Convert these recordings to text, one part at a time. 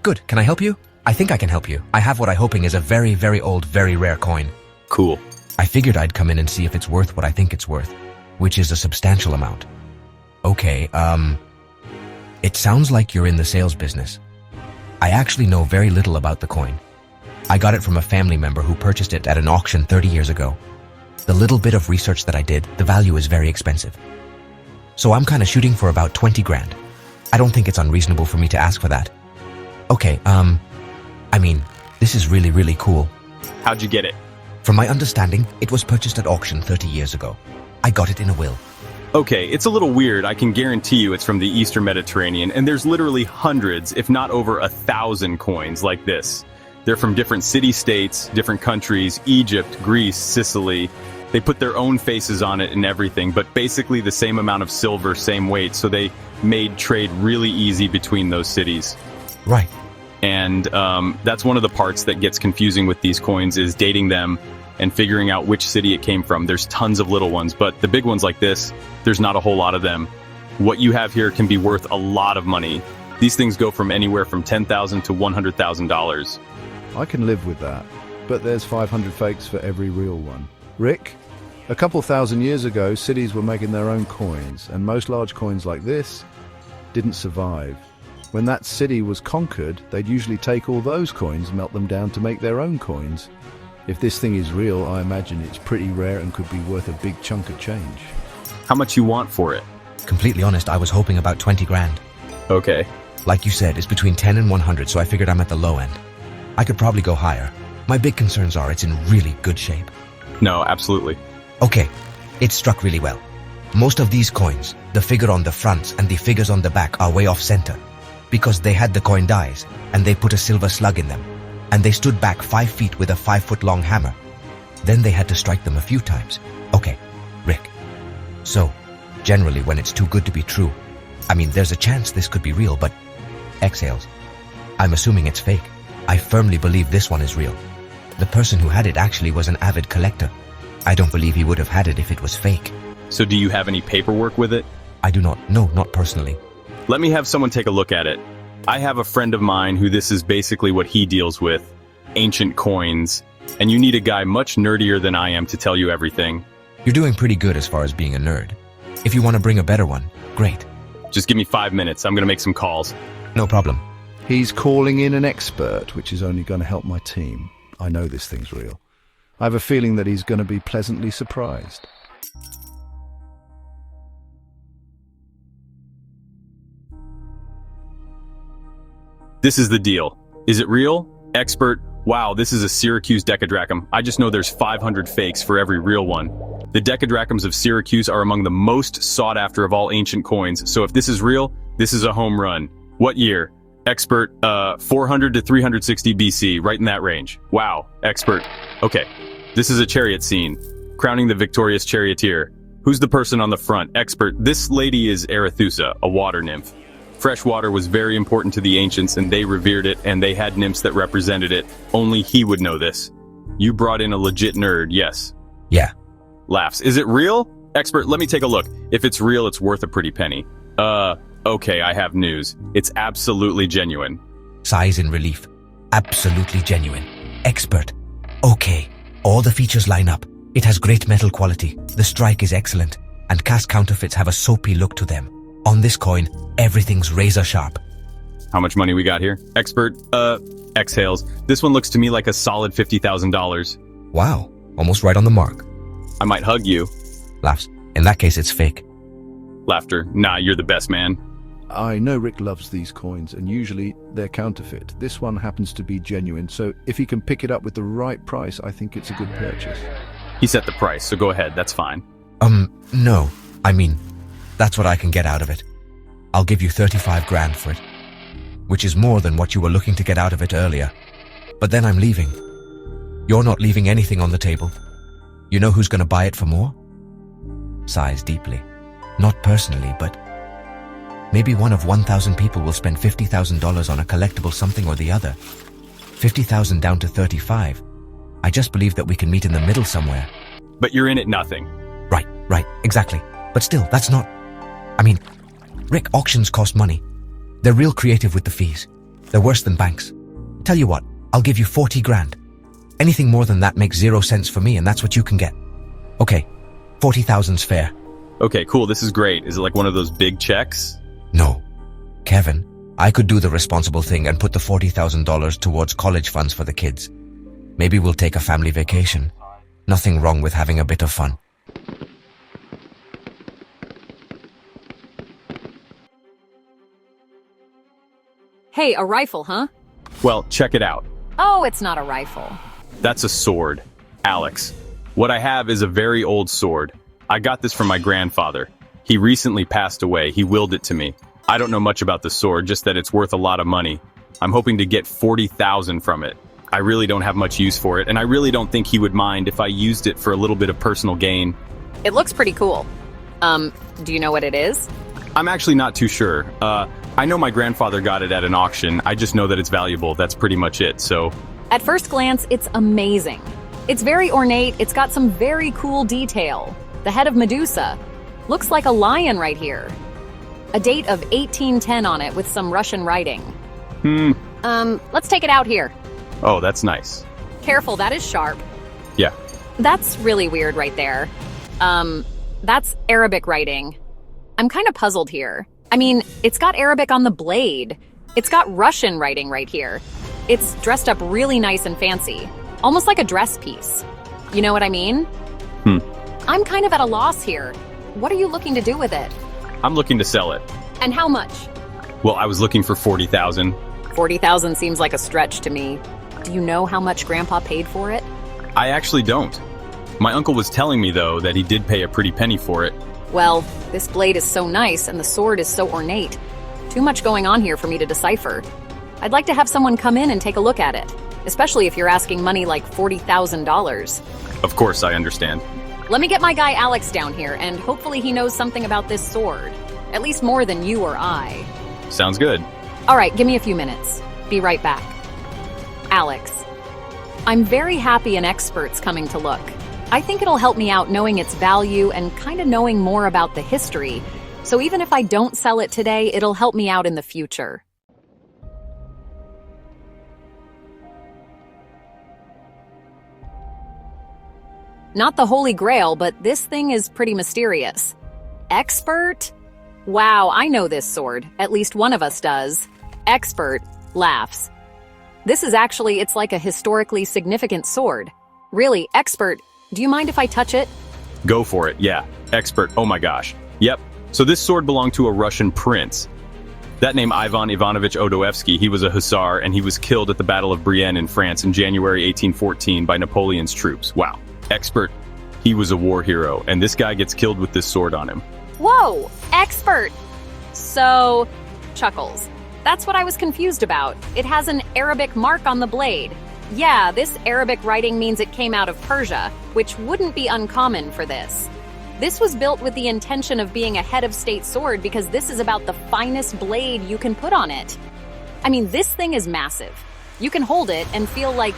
Good, can I help you? I think I can help you. I have what I'm hoping is a very, very old, very rare coin. Cool. I figured I'd come in and see if it's worth what I think it's worth, which is a substantial amount. Okay, it sounds like you're in the sales business. I actually know very little about the coin. I got it from a family member who purchased it at an auction 30 years ago. The little bit of research that I did, the value is very expensive. So I'm kind of shooting for about 20 grand. I don't think it's unreasonable for me to ask for that. Okay, I mean, this is really, really cool. How'd you get it? From my understanding, it was purchased at auction 30 years ago. I got it in a will. Okay, it's a little weird. I can guarantee you it's from the Eastern Mediterranean, and there's literally hundreds, if not over 1,000 coins like this. They're from different city-states, different countries, Egypt, Greece, Sicily. They put their own faces on it and everything, but basically the same amount of silver, same weight, so they made trade really easy between those cities. Right. And that's one of the parts that gets confusing with these coins is dating them and figuring out which city it came from. There's tons of little ones, but the big ones like this, there's not a whole lot of them. What you have here can be worth a lot of money. These things go from anywhere from $10,000 to $100,000. I can live with that, but there's 500 fakes for every real one. Rick, a couple thousand years ago, cities were making their own coins, and most large coins like this didn't survive. When that city was conquered, they'd usually take all those coins, melt them down to make their own coins. If this thing is real, I imagine it's pretty rare and could be worth a big chunk of change. How much you want for it? Completely honest, I was hoping about 20 grand. Okay. Like you said, it's between 10 and 100, so I figured I'm at the low end. I could probably go higher. My big concerns are it's in really good shape. No, absolutely. Okay, it struck really well. Most of these coins, the figure on the front and the figures on the back are way off center. Because they had the coin dies, and they put a silver slug in them, and they stood back 5 feet with a 5-foot-long hammer. Then they had to strike them a few times. Okay, Rick. So, generally when it's too good to be true, I mean, there's a chance this could be real, but exhales. I'm assuming it's fake. I firmly believe this one is real. The person who had it actually was an avid collector. I don't believe he would have had it if it was fake. So do you have any paperwork with it? I do not. No, not personally. Let me have someone take a look at it. I have a friend of mine who this is basically what he deals with, ancient coins, and you need a guy much nerdier than I am to tell you everything. You're doing pretty good as far as being a nerd. If you want to bring a better one, great. Just give me 5 minutes. I'm going to make some calls. No problem. He's calling in an expert, which is only going to help my team. I know this thing's real. I have a feeling that he's going to be pleasantly surprised. This is the deal. Is it real? Expert? Wow, this is a Syracuse decadrachm. I just know there's 500 fakes for every real one. The decadrachms of Syracuse are among the most sought after of all ancient coins, so if this is real, this is a home run. What year? Expert, 400 to 360 BC, right in that range. Wow, expert. Okay, this is a chariot scene, crowning the victorious charioteer. Who's the person on the front? Expert, this lady is Arethusa, a water nymph. Fresh water was very important to the ancients, and they revered it, and they had nymphs that represented it. Only he would know this. You brought in a legit nerd, yes? Yeah. Laughs. Is it real? Expert, let me take a look. If it's real, it's worth a pretty penny. Okay, I have news. It's absolutely genuine. Sighs in relief. Absolutely genuine. Expert. Okay. All the features line up. It has great metal quality. The strike is excellent. And cast counterfeits have a soapy look to them. On this coin, everything's razor sharp. How much money we got here? Expert, exhales. This one looks to me like a solid $50,000. Wow. Almost right on the mark. I might hug you. Laughs. In that case, it's fake. Laughter. Nah, you're the best, man. I know Rick loves these coins, and usually they're counterfeit. This one happens to be genuine, so if he can pick it up with the right price, I think it's a good purchase. He set the price, so go ahead, that's fine. No. I mean, that's what I can get out of it. I'll give you 35 grand for it, which is more than what you were looking to get out of it earlier. But then I'm leaving. You're not leaving anything on the table. You know who's going to buy it for more? Sighs deeply. Not personally, but maybe one of 1,000 people will spend $50,000 on a collectible something or the other. 50,000 down to 35. I just believe that we can meet in the middle somewhere. But you're in it nothing. Right, exactly. But still, that's not... I mean, Rick, auctions cost money. They're real creative with the fees. They're worse than banks. Tell you what, I'll give you 40 grand. Anything more than that makes 0 sense for me, and that's what you can get. Okay, 40,000's fair. Okay, cool, this is great. Is it like one of those big checks? No. Kevin, I could do the responsible thing and put the $40,000 towards college funds for the kids. Maybe we'll take a family vacation. Nothing wrong with having a bit of fun. Hey, a rifle, huh? Well, check it out. Oh, it's not a rifle. That's a sword. Alex, what I have is a very old sword. I got this from my grandfather. He recently passed away. He willed it to me. I don't know much about the sword, just that it's worth a lot of money. I'm hoping to get 40,000 from it. I really don't have much use for it, and I really don't think he would mind if I used it for a little bit of personal gain. It looks pretty cool. Do you know what it is? I'm actually not too sure. I know my grandfather got it at an auction. I just know that it's valuable. That's pretty much it, so... At first glance, it's amazing. It's very ornate. It's got some very cool detail. The head of Medusa. Looks like a lion right here. A date of 1810 on it with some Russian writing. Let's take it out here. Oh, that's nice. Careful, that is sharp. Yeah. That's really weird right there. That's Arabic writing. I'm kind of puzzled here. I mean, it's got Arabic on the blade. It's got Russian writing right here. It's dressed up really nice and fancy. Almost like a dress piece. You know what I mean? I'm kind of at a loss here. What are you looking to do with it? I'm looking to sell it. And how much? Well, I was looking for 40,000. 40,000 seems like a stretch to me. Do you know how much Grandpa paid for it? I actually don't. My uncle was telling me, though, that he did pay a pretty penny for it. Well, this blade is so nice and the sword is so ornate. Too much going on here for me to decipher. I'd like to have someone come in and take a look at it, especially if you're asking money like $40,000. Of course, I understand. Let me get my guy Alex down here, and hopefully he knows something about this sword. At least more than you or I. Sounds good. All right, give me a few minutes. Be right back. Alex, I'm very happy an expert's coming to look. I think it'll help me out knowing its value and kind of knowing more about the history. So even if I don't sell it today, it'll help me out in the future. Not the Holy Grail, but this thing is pretty mysterious. Expert? Wow, I know this sword. At least one of us does. Expert laughs. This is actually, it's like a historically significant sword. Really, Expert, do you mind if I touch it? Go for it, yeah. Expert, oh my gosh. Yep. So this sword belonged to a Russian prince. That name Ivan Ivanovich Odoevsky, he was a hussar and he was killed at the Battle of Brienne in France in January 1814 by Napoleon's troops. Wow. Expert, he was a war hero, and this guy gets killed with this sword on him. Whoa, Expert! So, Chuckles. That's what I was confused about. It has an Arabic mark on the blade. Yeah, this Arabic writing means it came out of Persia, which wouldn't be uncommon for this. This was built with the intention of being a head of state sword because this is about the finest blade you can put on it. I mean, this thing is massive. You can hold it and feel like...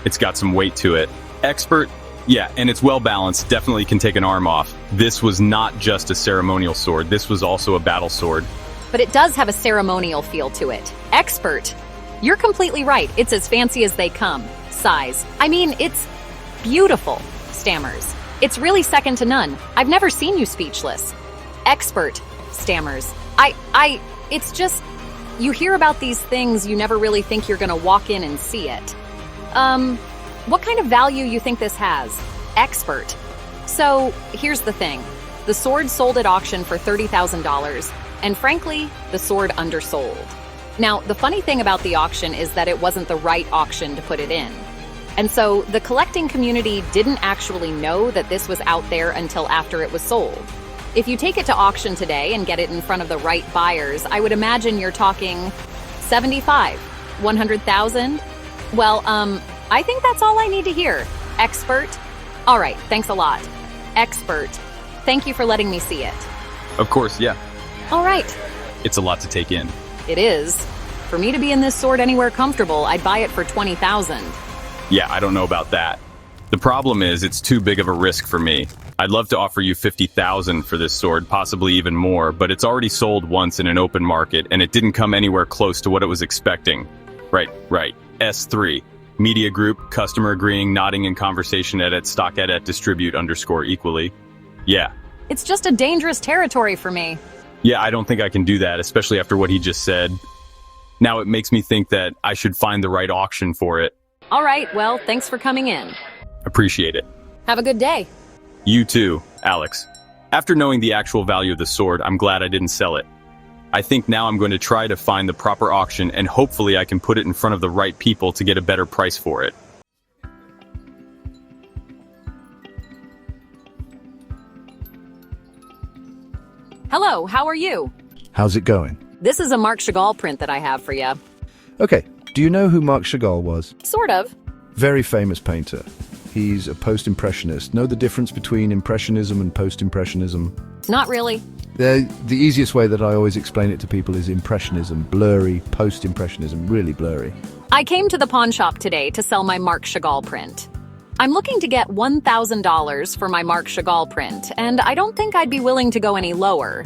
It's got some weight to it. Expert, yeah, and it's well balanced, definitely can take an arm off. This was not just a ceremonial sword, this was also a battle sword. But it does have a ceremonial feel to it. Expert! You're completely right, it's as fancy as they come. Sighs. I mean, it's beautiful. Stammers. It's really second to none. I've never seen you speechless. Expert. Stammers. It's just, you hear about these things, you never really think you're gonna walk in and see it. What kind of value you think this has? Expert. So, here's the thing. The sword sold at auction for $30,000, and frankly, the sword undersold. Now, the funny thing about the auction is that it wasn't the right auction to put it in. And so, the collecting community didn't actually know that this was out there until after it was sold. If you take it to auction today and get it in front of the right buyers, I would imagine you're talking 75, 100,000. Well, I think that's all I need to hear. Expert? All right, thanks a lot. Expert. Thank you for letting me see it. Of course, yeah. All right. It's a lot to take in. It is. For me to be in this sword anywhere comfortable, I'd buy it for 20,000. Yeah, I don't know about that. The problem is, it's too big of a risk for me. I'd love to offer you 50,000 for this sword, possibly even more, but it's already sold once in an open market, and it didn't come anywhere close to what it was expecting. Right. S3. Media group, customer agreeing, nodding in conversation edit, stock edit, distribute underscore equally. Yeah. It's just a dangerous territory for me. Yeah, I don't think I can do that, especially after what he just said. Now it makes me think that I should find the right auction for it. All right, well, thanks for coming in. Appreciate it. Have a good day. You too, Alex. After knowing the actual value of the sword, I'm glad I didn't sell it. I think now I'm going to try to find the proper auction, and hopefully I can put it in front of the right people to get a better price for it. Hello, how are you? How's it going? This is a Marc Chagall print that I have for you. Okay, do you know who Marc Chagall was? Sort of. Very famous painter. He's a post-impressionist. Know the difference between impressionism and post-impressionism? Not really. The easiest way that I always explain it to people is impressionism, blurry, post-impressionism, really blurry. I came to the pawn shop today to sell my Marc Chagall print. I'm looking to get $1,000 for my Marc Chagall print, and I don't think I'd be willing to go any lower.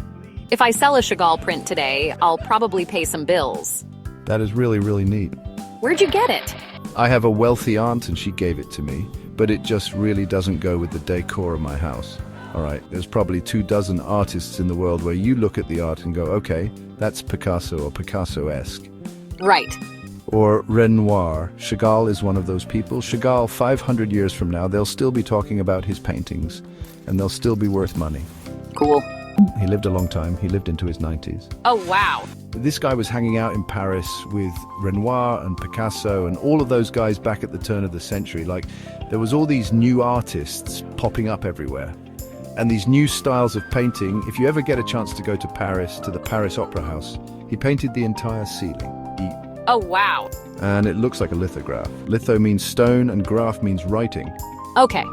If I sell a Chagall print today, I'll probably pay some bills. That is really, really neat. Where'd you get it? I have a wealthy aunt and she gave it to me, but it just really doesn't go with the decor of my house. All right, there's probably 24 artists in the world where you look at the art and go, okay, that's Picasso or Picasso-esque. Right. Or Renoir. Chagall is one of those people. Chagall, 500 years from now, they'll still be talking about his paintings, and they'll still be worth money. Cool. He lived a long time. He lived into his 90s. Oh, wow. This guy was hanging out in Paris with Renoir and Picasso and all of those guys back at the turn of the century. Like, there was all these new artists popping up everywhere. And these new styles of painting. If you ever get a chance to go to Paris, to the Paris Opera House, he painted the entire ceiling. Oh, wow. And it looks like a lithograph. Litho means stone and graph means writing. Okay.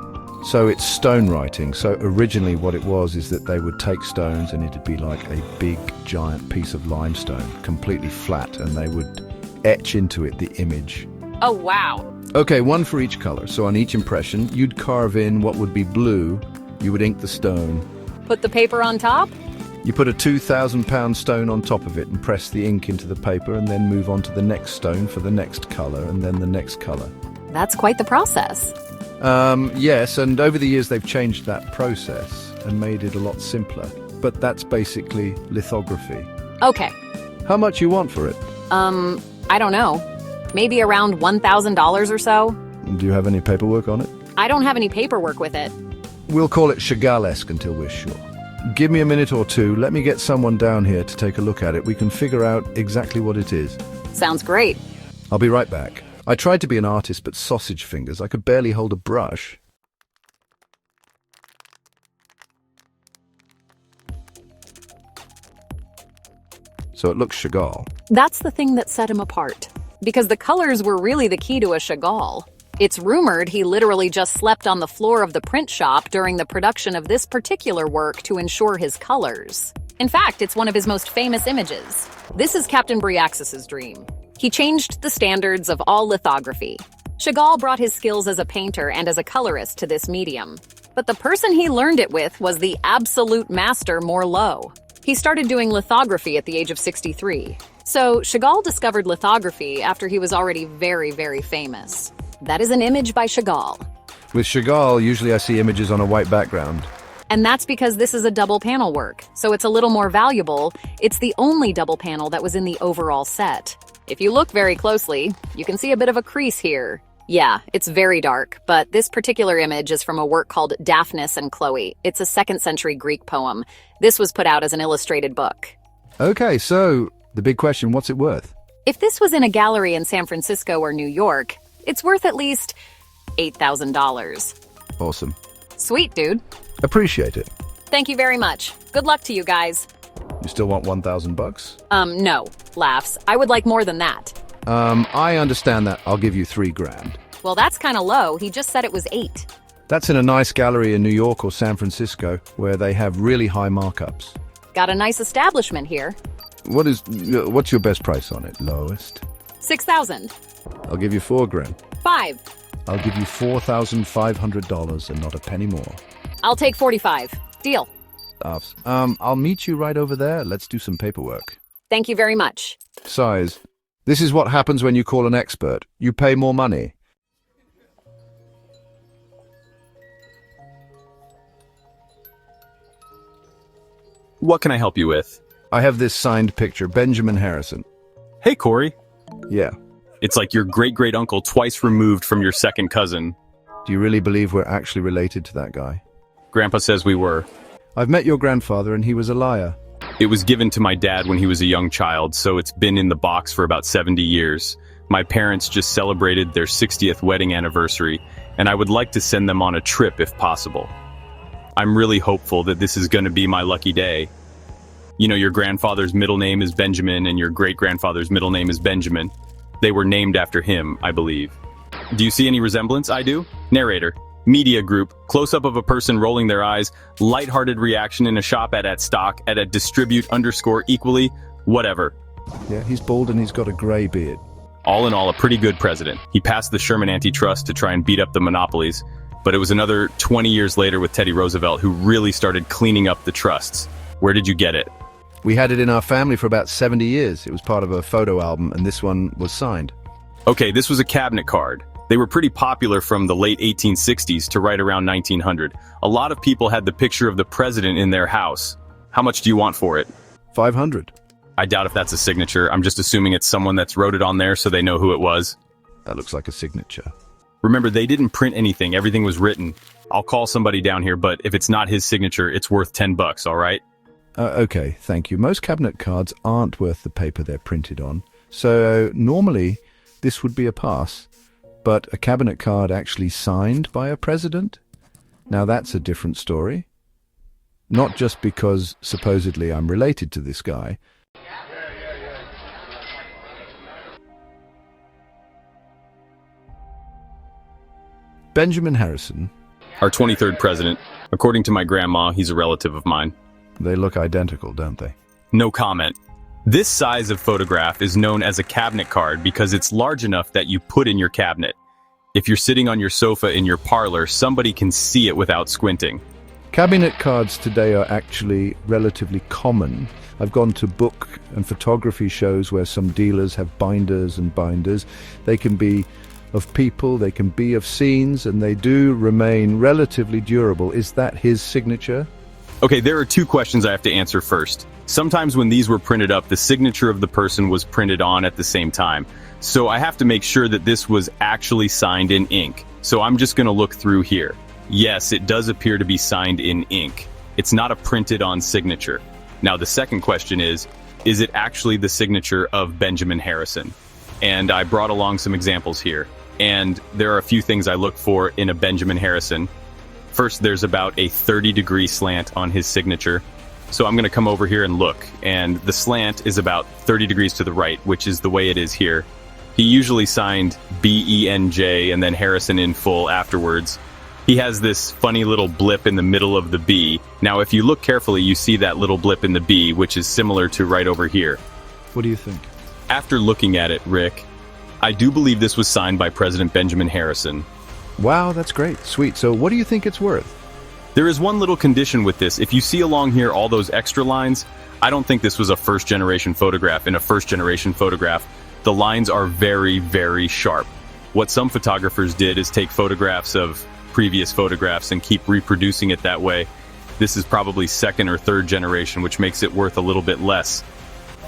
So it's stone writing. So originally what it was is that they would take stones and it'd be like a big giant piece of limestone, completely flat, and they would etch into it the image. Oh, wow. Okay, one for each color. So on each impression, you'd carve in what would be blue. You would ink the stone. Put the paper on top? You put a 2,000-pound stone on top of it and press the ink into the paper and then move on to the next stone for the next color and then the next color. That's quite the process. Yes, and over the years they've changed that process and made it a lot simpler. But that's basically lithography. Okay. How much you want for it? I don't know. Maybe around $1,000 or so? Do you have any paperwork on it? I don't have any paperwork with it. We'll call it Chagall-esque until we're sure. Give me a minute or two. Let me get someone down here to take a look at it. We can figure out exactly what it is. Sounds great. I'll be right back. I tried to be an artist, but sausage fingers. I could barely hold a brush. So it looks Chagall. That's the thing that set him apart. Because the colors were really the key to a Chagall. It's rumored he literally just slept on the floor of the print shop during the production of this particular work to ensure his colors. In fact, it's one of his most famous images. This is Captain Briaxis's dream. He changed the standards of all lithography. Chagall brought his skills as a painter and as a colorist to this medium. But the person he learned it with was the absolute master Morlot. He started doing lithography at the age of 63. So Chagall discovered lithography after he was already very, very famous. That is an image by Chagall. With Chagall, usually I see images on a white background. And that's because this is a double panel work, so it's a little more valuable. It's the only double panel that was in the overall set. If you look very closely, you can see a bit of a crease here. Yeah, it's very dark, but this particular image is from a work called Daphnis and Chloe. It's a 2nd century Greek poem. This was put out as an illustrated book. Okay, so the big question, what's it worth? If this was in a gallery in San Francisco or New York, it's worth at least $8,000. Awesome. Sweet, dude. Appreciate it. Thank you very much. Good luck to you guys. You still want $1,000? No. Laughs. I would like more than that. I understand that. I'll give you $3,000. Well, that's kind of low. He just said it was 8. That's in a nice gallery in New York or San Francisco where they have really high markups. Got a nice establishment here. What's your best price on it? Lowest? 6,000. I'll give you $4,000. 5. I'll give you $4,500 and not a penny more. I'll take 45. Deal. Laughs. I'll meet you right over there. Let's do some paperwork. Thank you very much. Size. This is what happens when you call an expert. You pay more money. What can I help you with? I have this signed picture, Benjamin Harrison. Hey, Corey. Yeah. It's like your great-great-uncle twice removed from your second cousin. Do you really believe we're actually related to that guy? Grandpa says we were. I've met your grandfather and he was a liar. It was given to my dad when he was a young child, so it's been in the box for about 70 years. My parents just celebrated their 60th wedding anniversary, and I would like to send them on a trip if possible. I'm really hopeful that this is going to be my lucky day. You know, your grandfather's middle name is Benjamin and your great-grandfather's middle name is Benjamin. They were named after him, I believe. Do you see any resemblance? I do. Narrator. Media group. Close-up of a person rolling their eyes. Lighthearted reaction in a shop at stock at a distribute _ equally. Whatever. Yeah, he's bald and he's got a grey beard. All in all, a pretty good president. He passed the Sherman antitrust to try and beat up the monopolies. But it was another 20 years later with Teddy Roosevelt who really started cleaning up the trusts. Where did you get it? We had it in our family for about 70 years. It was part of a photo album, and this one was signed. Okay, this was a cabinet card. They were pretty popular from the late 1860s to right around 1900. A lot of people had the picture of the president in their house. How much do you want for it? 500. I doubt if that's a signature. I'm just assuming it's someone that's wrote it on there so they know who it was. That looks like a signature. Remember, they didn't print anything. Everything was written. I'll call somebody down here, but if it's not his signature, it's worth $10, all right? Okay, thank you. Most cabinet cards aren't worth the paper they're printed on. So normally, this would be a pass. But a cabinet card actually signed by a president? Now that's a different story. Not just because supposedly I'm related to this guy. Benjamin Harrison. Our 23rd president. According to my grandma, he's a relative of mine. They look identical, don't they? No comment. This size of photograph is known as a cabinet card because it's large enough that you put in your cabinet. If you're sitting on your sofa in your parlor, somebody can see it without squinting. Cabinet cards today are actually relatively common. I've gone to book and photography shows where some dealers have binders and binders. They can be of people, they can be of scenes, and they do remain relatively durable. Is that his signature? Okay, there are two questions I have to answer first. Sometimes when these were printed up, the signature of the person was printed on at the same time. So I have to make sure that this was actually signed in ink. So I'm just going to look through here. Yes, it does appear to be signed in ink. It's not a printed on signature. Now the second question is it actually the signature of Benjamin Harrison? And I brought along some examples here. And there are a few things I look for in a Benjamin Harrison. First, there's about a 30-degree slant on his signature. So I'm going to come over here and look. And the slant is about 30 degrees to the right, which is the way it is here. He usually signed B-E-N-J and then Harrison in full afterwards. He has this funny little blip in the middle of the B. Now, if you look carefully, you see that little blip in the B, which is similar to right over here. What do you think? After looking at it, Rick, I do believe this was signed by President Benjamin Harrison. Wow, that's great. Sweet. So what do you think it's worth? There is one little condition with this. If you see along here all those extra lines, I don't think this was a first-generation photograph. In a first-generation photograph, the lines are very, very sharp. What some photographers did is take photographs of previous photographs and keep reproducing it that way. This is probably second or third generation, which makes it worth a little bit less.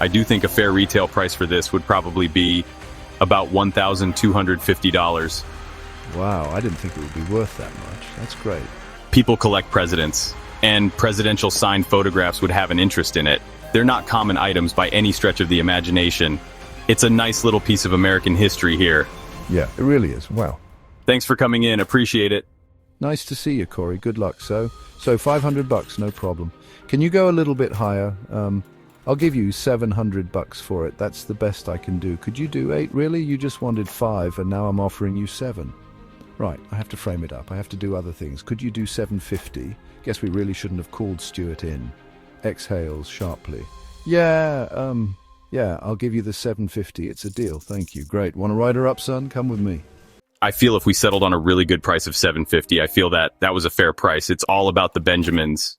I do think a fair retail price for this would probably be about $1,250. Wow, I didn't think it would be worth that much. That's great. People collect presidents, and presidential signed photographs would have an interest in it. They're not common items by any stretch of the imagination. It's a nice little piece of American history here. Yeah, it really is. Wow. Thanks for coming in. Appreciate it. Nice to see you, Corey. Good luck. So $500, no problem. Can you go a little bit higher? I'll give you $700 for it. That's the best I can do. Could you do 8? Really? You just wanted 5, and now I'm offering you 7. Right, I have to frame it up. I have to do other things. Could you do 750? Guess we really shouldn't have called Stuart in. Exhales sharply. Yeah, I'll give you the 750. It's a deal. Thank you. Great. Want to ride her up, son? Come with me. I feel if we settled on a really good price of 750, I feel that was a fair price. It's all about the Benjamins.